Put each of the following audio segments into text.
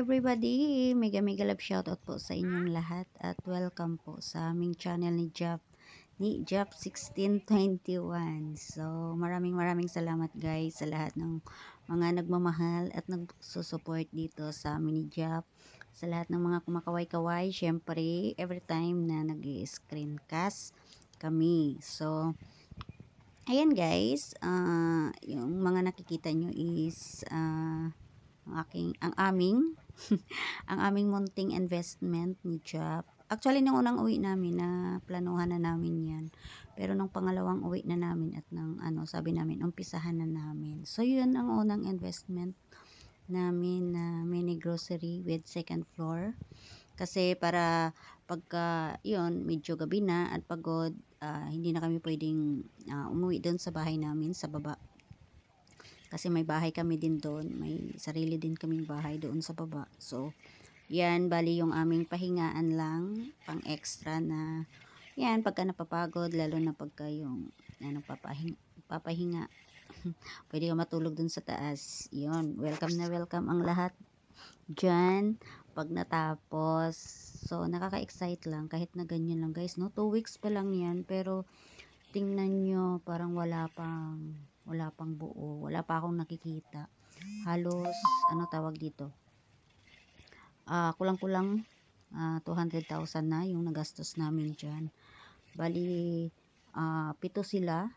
everybody! Mega mega love shoutout po sa inyong lahat at welcome po sa aming channel ni Jap 1621. So, maraming salamat guys sa lahat ng mga nagmamahal at nagsusupport dito sa amin ni Jap. Sa lahat ng mga kumakaway-kaway, syempre, every time na nag-screencast kami. So, ayan guys, yung mga nakikita nyo is ang aming ang aming munting investment ni Jap. Actually, nung unang uwi namin na planuhan na namin yan. Pero nung pangalawang uwi na namin at sabi namin, umpisahan na namin. So, yun ang unang investment namin na mini grocery with second floor. Kasi para pagka, yun, medyo gabi na at pagod, hindi na kami pwedeng umuwi doon sa bahay namin sa baba. Kasi may bahay kami din doon. May sarili din kaming bahay doon sa baba. So, yan, bali yung aming pahingaan lang. Pang extra na, yan, pagka napapagod, lalo na pagka yung, papahinga. Pwede ka matulog doon sa taas. Yun, welcome na welcome ang lahat dyan. Pag natapos, so, nakaka-excite lang. Kahit na ganyan lang, guys, no? 2 weeks pa lang yan. Pero, tingnan nyo, parang wala pang buo, wala pa akong nakikita. Halos, ano tawag dito, kulang-kulang 200,000 na yung nagastos namin dyan. Bali, 7 sila,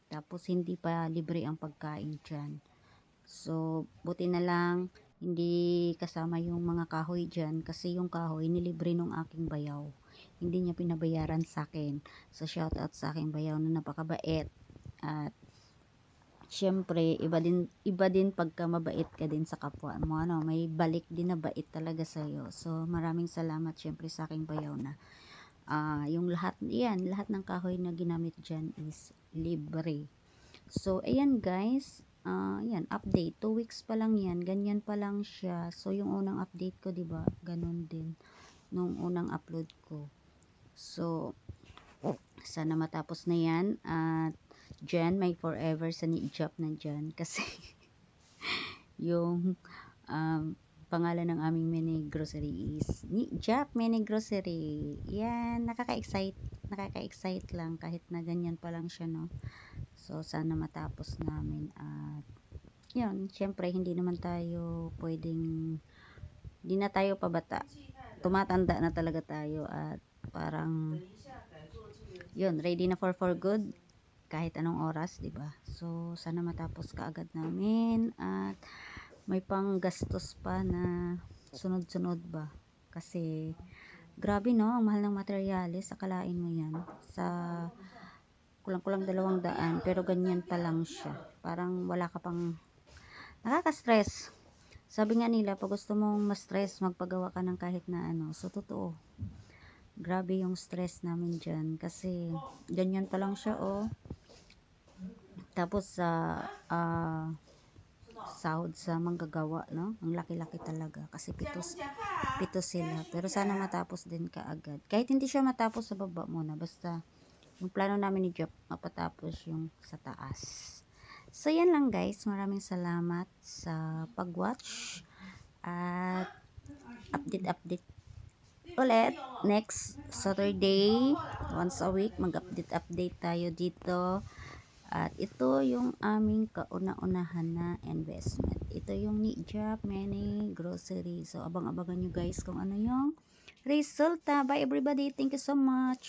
tapos hindi pa libre ang pagkain dyan. So, buti na lang hindi kasama yung mga kahoy dyan, kasi yung kahoy nilibre nung aking bayaw, hindi niya pinabayaran sa akin. So, shout out sa aking bayaw na napakabait. At syempre, iba din pagka mabait ka din sa kapwa mo, may balik din na bait talaga sa iyo. So, maraming salamat syempre sa aking bayaw na yung lahat ng kahoy na ginamit diyan is libre. So, ayan guys, yan, update. 2 weeks pa lang yan, ganyan pa lang siya. So, yung unang update ko, 'di ba? Ganun din nung unang upload ko. So, sana matapos na yan. At dyan, may forever sa ni Jap na dyan. Kasi, yung pangalan ng aming mini grocery is ni Jap Mini Grocery. Yan, nakaka-excite lang kahit na ganyan pa lang siya, no? So, sana matapos namin. At, yun, syempre, hindi na tayo pabata. Tumatanda na talaga tayo at parang, yun, ready na for good kahit anong oras, 'di ba? So, sana matapos kaagad namin at may panggastos pa na sunod-sunod ba? Kasi grabe, no, ang mahal ng materyales. Akalain mo yan sa kulang-kulang 200, pero ganyan pa lang siya. Parang wala ka pang, nakaka-stress. Sabi nga nila, pag gusto mong ma-stress, magpagawa ka ng kahit na ano. So, totoo. Grabe yung stress namin dyan. Kasi, ganyan pa lang siya, oh. Tapos, sa sahod sa manggagawa, no? Ang laki-laki talaga. Kasi pito sila. Pero sana matapos din kaagad. Kahit hindi siya matapos sa baba muna. Basta, yung plano namin ni Jop, mapatapos yung sa taas. So, yan lang guys. Maraming salamat sa pag-watch. At update ulit. Next Saturday, once a week, mag-update tayo dito. At ito yung aming kauna-unahan na investment. Ito yung ni Jap Mini Grocery. So, abang-abangan nyo guys kung ano yung resulta. Bye everybody. Thank you so much.